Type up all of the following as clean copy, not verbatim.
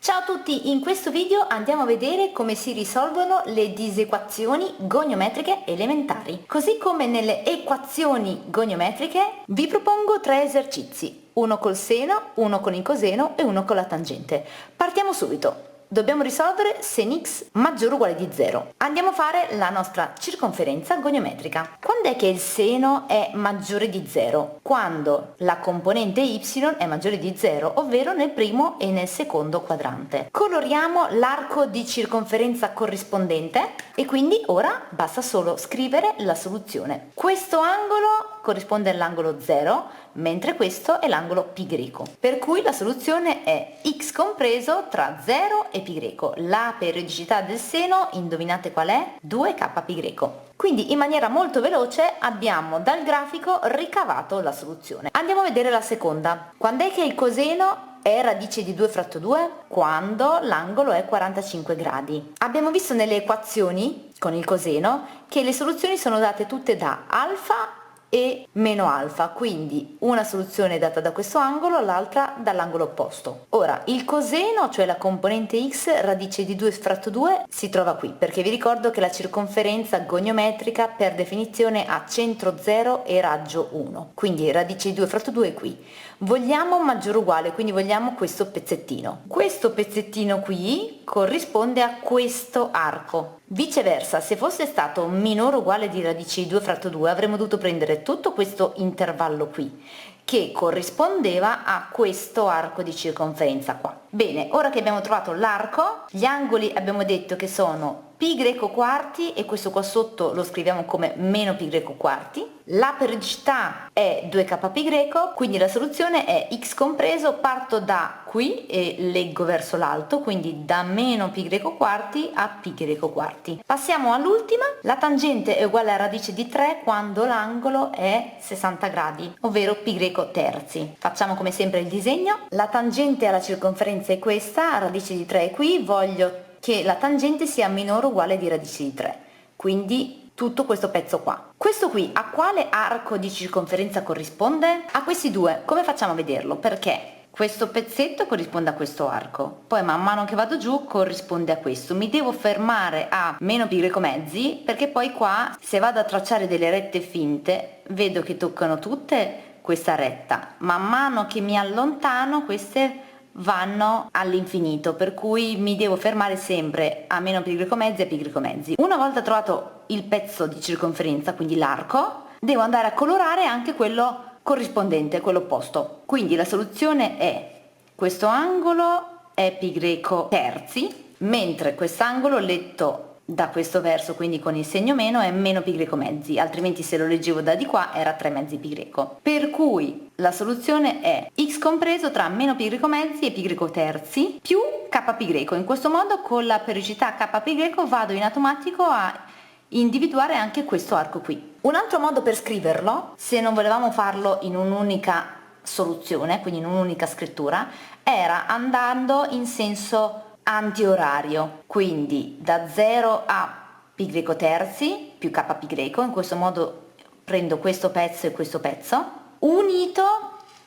Ciao a tutti, in questo video andiamo a vedere come si risolvono le disequazioni goniometriche elementari. Così come nelle equazioni goniometriche vi propongo 3 esercizi, uno col seno, uno con il coseno e uno con la tangente. Partiamo subito. Dobbiamo risolvere sen x maggiore o uguale di 0. Andiamo a fare la nostra circonferenza goniometrica. Quando è che il seno è maggiore di 0? Quando la componente y è maggiore di 0, ovvero nel primo e nel secondo quadrante. Coloriamo l'arco di circonferenza corrispondente e quindi ora basta solo scrivere la soluzione. Questo angolo corrisponde all'angolo 0, mentre questo è l'angolo π greco. Per cui la soluzione è x compreso tra 0 e π greco. La periodicità del seno, indovinate qual è? 2k π greco. Quindi in maniera molto veloce abbiamo dal grafico ricavato la soluzione. Andiamo a vedere la seconda. Quando è che il coseno è radice di 2 fratto 2? Quando l'angolo è 45 gradi. Abbiamo visto nelle equazioni con il coseno che le soluzioni sono date tutte da alfa e meno alfa, quindi una soluzione è data da questo angolo, l'altra dall'angolo opposto. Ora, il coseno, cioè la componente x, radice di 2 fratto 2, si trova qui, perché vi ricordo che la circonferenza goniometrica per definizione ha centro 0 e raggio 1, quindi radice di 2 fratto 2 è qui. Vogliamo maggiore o uguale, quindi vogliamo questo pezzettino. Questo pezzettino qui corrisponde a questo arco. Viceversa, se fosse stato minore o uguale di radice di 2 fratto 2 avremmo dovuto prendere tutto questo intervallo qui che corrispondeva a questo arco di circonferenza qua. Bene, ora che abbiamo trovato l'arco, gli angoli abbiamo detto che sono π greco quarti e questo qua sotto lo scriviamo come meno π greco quarti. La periodicità è 2k π greco, quindi la soluzione è x compreso, parto da qui e leggo verso l'alto, quindi da meno π greco quarti a π greco quarti. Passiamo all'ultima, la tangente è uguale a radice di 3 quando l'angolo è 60 gradi, ovvero π greco terzi. Facciamo come sempre il disegno, la tangente alla circonferenza è questa, radice di 3 è qui, voglio che la tangente sia minore o uguale di radice di 3, quindi tutto questo pezzo qua. Questo qui a quale arco di circonferenza corrisponde? A questi due. Come facciamo a vederlo? Perché questo pezzetto corrisponde a questo arco, poi man mano che vado giù corrisponde a questo. Mi devo fermare a meno π greco mezzi, perché poi qua se vado a tracciare delle rette finte vedo che toccano tutte questa retta. Man mano che mi allontano queste vanno all'infinito, per cui mi devo fermare sempre a meno π greco mezzi e π greco mezzi. Una volta trovato il pezzo di circonferenza, quindi l'arco, devo andare a colorare anche quello corrispondente, quello opposto. Quindi la soluzione è questo angolo è π greco terzi, mentre quest'angolo letto da questo verso, quindi con il segno meno, è meno π greco mezzi, altrimenti se lo leggevo da di qua era 3 mezzi π greco. Per cui la soluzione è x compreso tra meno π greco mezzi e π greco terzi più k π greco. In questo modo con la periodicità k π greco vado in automatico a individuare anche questo arco qui. Un altro modo per scriverlo, se non volevamo farlo in un'unica soluzione, quindi in un'unica scrittura, era andando in senso antiorario, quindi da 0 a π greco terzi più k π greco, in questo modo prendo questo pezzo e questo pezzo, unito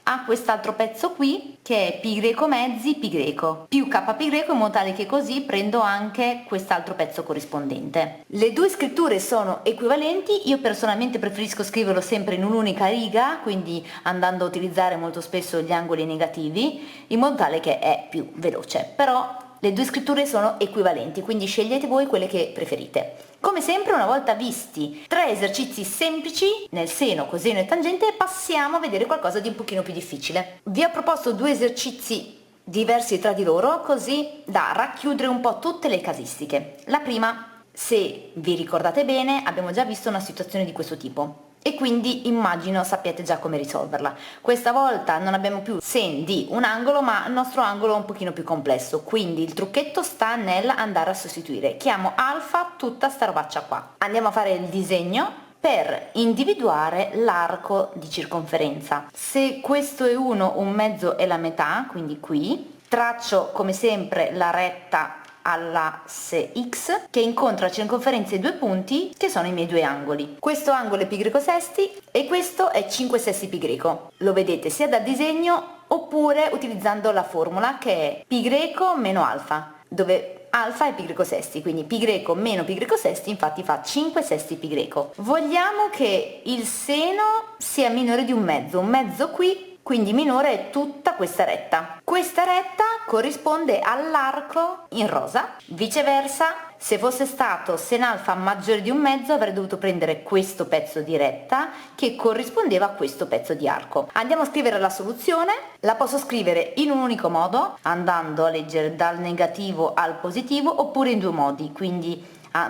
a quest'altro pezzo qui che è π greco mezzi π greco più k π greco, in modo tale che così prendo anche quest'altro pezzo corrispondente. Le due scritture sono equivalenti, io personalmente preferisco scriverlo sempre in un'unica riga, quindi andando a utilizzare molto spesso gli angoli negativi, in modo tale che è più veloce, però le due scritture sono equivalenti, quindi scegliete voi quelle che preferite. Come sempre, una volta visti 3 esercizi semplici nel seno, coseno e tangente, passiamo a vedere qualcosa di un pochino più difficile. Vi ho proposto 2 esercizi diversi tra di loro, così da racchiudere un po' tutte le casistiche. La prima, se vi ricordate bene, abbiamo già visto una situazione di questo tipo e quindi immagino sappiate già come risolverla. Questa volta non abbiamo più sen di un angolo, ma il nostro angolo è un pochino più complesso, quindi il trucchetto sta nel andare a sostituire. Chiamo alfa tutta sta robaccia qua. Andiamo a fare il disegno per individuare l'arco di circonferenza. Se questo è 1, un mezzo è la metà, quindi qui traccio come sempre la retta all'asse x che incontra la circonferenza dei due punti che sono i miei due angoli. Questo angolo è π greco sesti e questo è 5 sesti π greco. Lo vedete sia dal disegno oppure utilizzando la formula che è pi greco meno alfa, dove alfa è pi greco sesti, quindi pi greco meno pi greco sesti infatti fa 5 sesti pi greco. Vogliamo che il seno sia minore di un mezzo qui, quindi minore è tutta questa retta. Questa retta corrisponde all'arco in rosa. Viceversa, se fosse stato sen alfa maggiore di un mezzo avrei dovuto prendere questo pezzo di retta che corrispondeva a questo pezzo di arco. Andiamo a scrivere la soluzione. La posso scrivere in un unico modo, andando a leggere dal negativo al positivo, oppure in due modi, quindi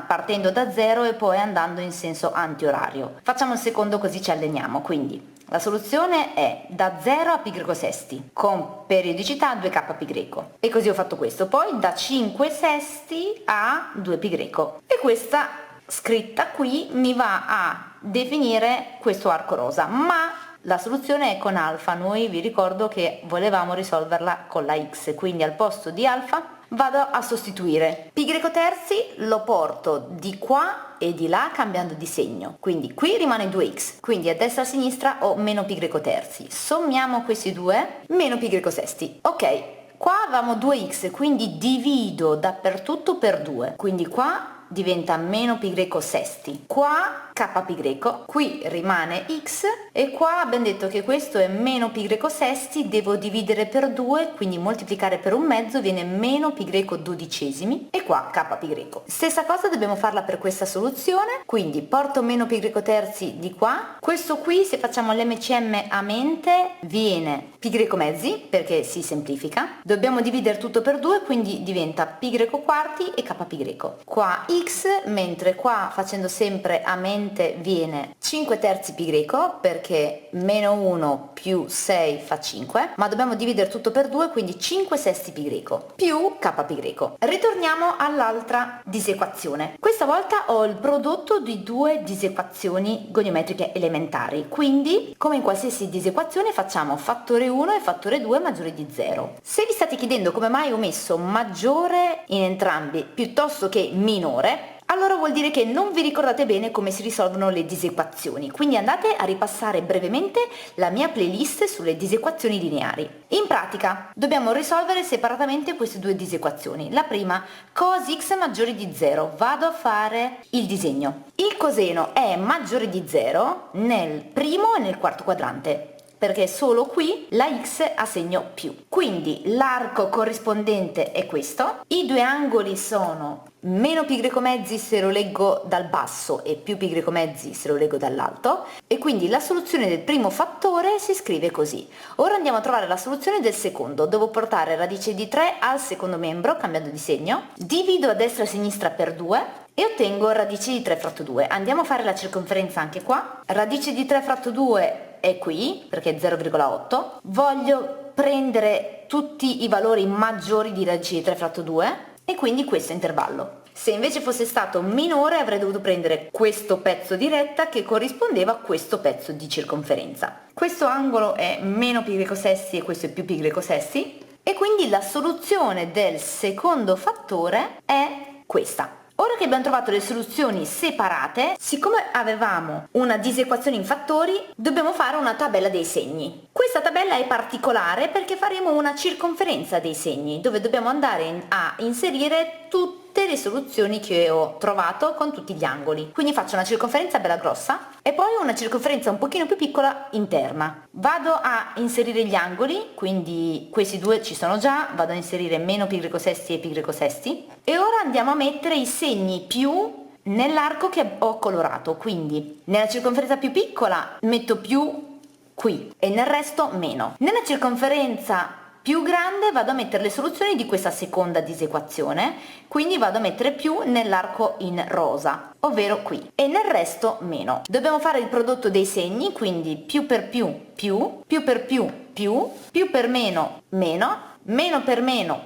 partendo da 0 e poi andando in senso antiorario. Facciamo il secondo così ci alleniamo, quindi la soluzione è da 0 a pi greco sesti con periodicità 2k pi greco, e così ho fatto questo, poi da 5 sesti a 2 pi greco, e questa scritta qui mi va a definire questo arco rosa, ma la soluzione è con alfa. Noi vi ricordo che volevamo risolverla con la x, quindi al posto di alfa vado a sostituire pi greco terzi, lo porto di qua e di là cambiando di segno, quindi qui rimane 2x, quindi a destra e a sinistra ho meno pi greco terzi, sommiamo questi due, meno pi greco sesti. Ok, qua avevamo 2x, quindi divido dappertutto per 2, quindi qua diventa meno pi greco sesti, qua k pi greco, qui rimane x, e qua abbiamo detto che questo è meno pi greco sesti, devo dividere per 2, quindi moltiplicare per un mezzo viene meno pi greco dodicesimi, e qua k pi greco. Stessa cosa dobbiamo farla per questa soluzione, quindi porto meno pi greco terzi di qua, questo qui se facciamo l'MCM a mente viene pi greco mezzi perché si semplifica, dobbiamo dividere tutto per 2, quindi diventa pi greco quarti e k pi greco, qua x, mentre qua facendo sempre a mente viene 5 terzi pi greco perché meno 1 più 6 fa 5, ma dobbiamo dividere tutto per 2, quindi 5 sesti pi greco più k pi greco. Ritorniamo all'altra disequazione. Questa volta ho il prodotto di due disequazioni goniometriche elementari, quindi come in qualsiasi disequazione facciamo fattore 1 e fattore 2 maggiore di 0. Se vi state chiedendo come mai ho messo maggiore in entrambi piuttosto che minore, allora vuol dire che non vi ricordate bene come si risolvono le disequazioni, quindi andate a ripassare brevemente la mia playlist sulle disequazioni lineari. In pratica dobbiamo risolvere separatamente queste due disequazioni. La prima, cos x maggiore di 0, vado a fare il disegno. Il coseno è maggiore di 0 nel primo e nel quarto quadrante, perché solo qui la x ha segno più. Quindi l'arco corrispondente è questo, i due angoli sono meno pi greco mezzi se lo leggo dal basso e più pi greco mezzi se lo leggo dall'alto, e quindi la soluzione del primo fattore si scrive così. Ora andiamo a trovare la soluzione del secondo. Devo portare radice di 3 al secondo membro cambiando di segno, divido a destra e a sinistra per 2 e ottengo radice di 3 fratto 2. Andiamo a fare la circonferenza anche qua. Radice di 3 fratto 2 è qui perché è 0,8. Voglio prendere tutti i valori maggiori di radice di 3 fratto 2 e quindi questo intervallo. Se invece fosse stato minore avrei dovuto prendere questo pezzo di retta che corrispondeva a questo pezzo di circonferenza. Questo angolo è meno pi greco sesti e questo è più pi greco sesti, e quindi la soluzione del secondo fattore è questa. Ora che abbiamo trovato le soluzioni separate, siccome avevamo una disequazione in fattori, dobbiamo fare una tabella dei segni. Questa tabella è particolare perché faremo una circonferenza dei segni, dove dobbiamo andare a inserire tutte le soluzioni che ho trovato con tutti gli angoli. Quindi faccio una circonferenza bella grossa e poi una circonferenza un pochino più piccola interna. Vado a inserire gli angoli, quindi questi due ci sono già, vado a inserire meno pi greco sesti e pi greco sesti, e ora andiamo a mettere i segni più nell'arco che ho colorato, quindi nella circonferenza più piccola metto più qui e nel resto meno. Nella circonferenza più grande vado a mettere le soluzioni di questa seconda disequazione, quindi vado a mettere più nell'arco in rosa, ovvero qui, e nel resto meno. Dobbiamo fare il prodotto dei segni, quindi più per più, più per più, più per meno, meno per meno,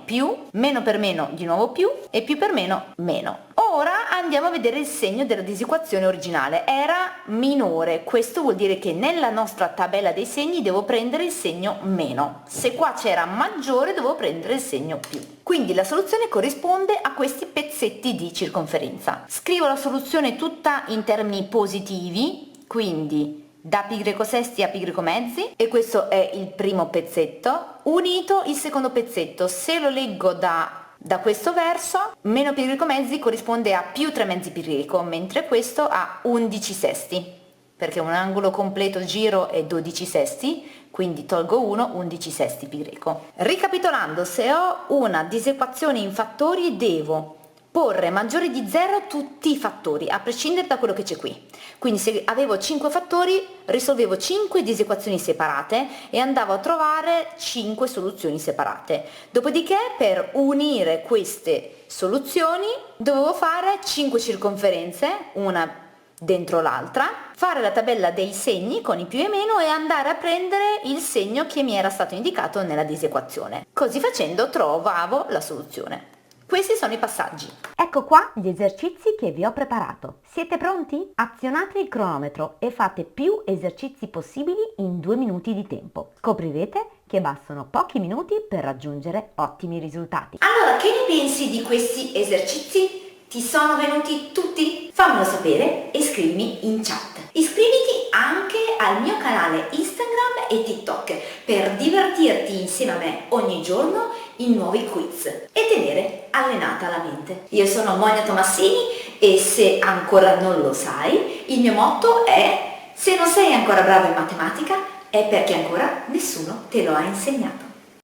meno per meno di nuovo più, e più per meno, meno. Ora andiamo a vedere il segno della disequazione originale. Era minore, questo vuol dire che nella nostra tabella dei segni devo prendere il segno meno. Se qua c'era maggiore devo prendere il segno più. Quindi la soluzione corrisponde a questi pezzetti di circonferenza. Scrivo la soluzione tutta in termini positivi, quindi da π sesti a π mezzi, e questo è il primo pezzetto, unito il secondo pezzetto. Se lo leggo da questo verso, meno π mezzi corrisponde a più 3 mezzi π, mentre questo ha 11 sesti, perché un angolo completo giro è 12 sesti, quindi tolgo 1, 11 sesti π. Ricapitolando, se ho una disequazione in fattori devo porre maggiore di 0 tutti i fattori, a prescindere da quello che c'è qui. Quindi se avevo 5 fattori, risolvevo 5 disequazioni separate e andavo a trovare 5 soluzioni separate. Dopodiché, per unire queste soluzioni, dovevo fare 5 circonferenze, una dentro l'altra, fare la tabella dei segni con i più e meno e andare a prendere il segno che mi era stato indicato nella disequazione. Così facendo trovavo la soluzione. Questi sono i passaggi. Ecco qua gli esercizi che vi ho preparato. Siete pronti? Azionate il cronometro e fate più esercizi possibili in 2 minuti di tempo. Scoprirete che bastano pochi minuti per raggiungere ottimi risultati. Allora, che ne pensi di questi esercizi? Ti sono venuti tutti? Fammelo sapere e scrivimi in chat. Iscriviti anche al mio canale Instagram e TikTok per divertirti insieme a me ogni giorno in nuovi quiz e tenere allenata la mente. Io sono Monia Tomassini e se ancora non lo sai, il mio motto è: se non sei ancora bravo in matematica è perché ancora nessuno te lo ha insegnato.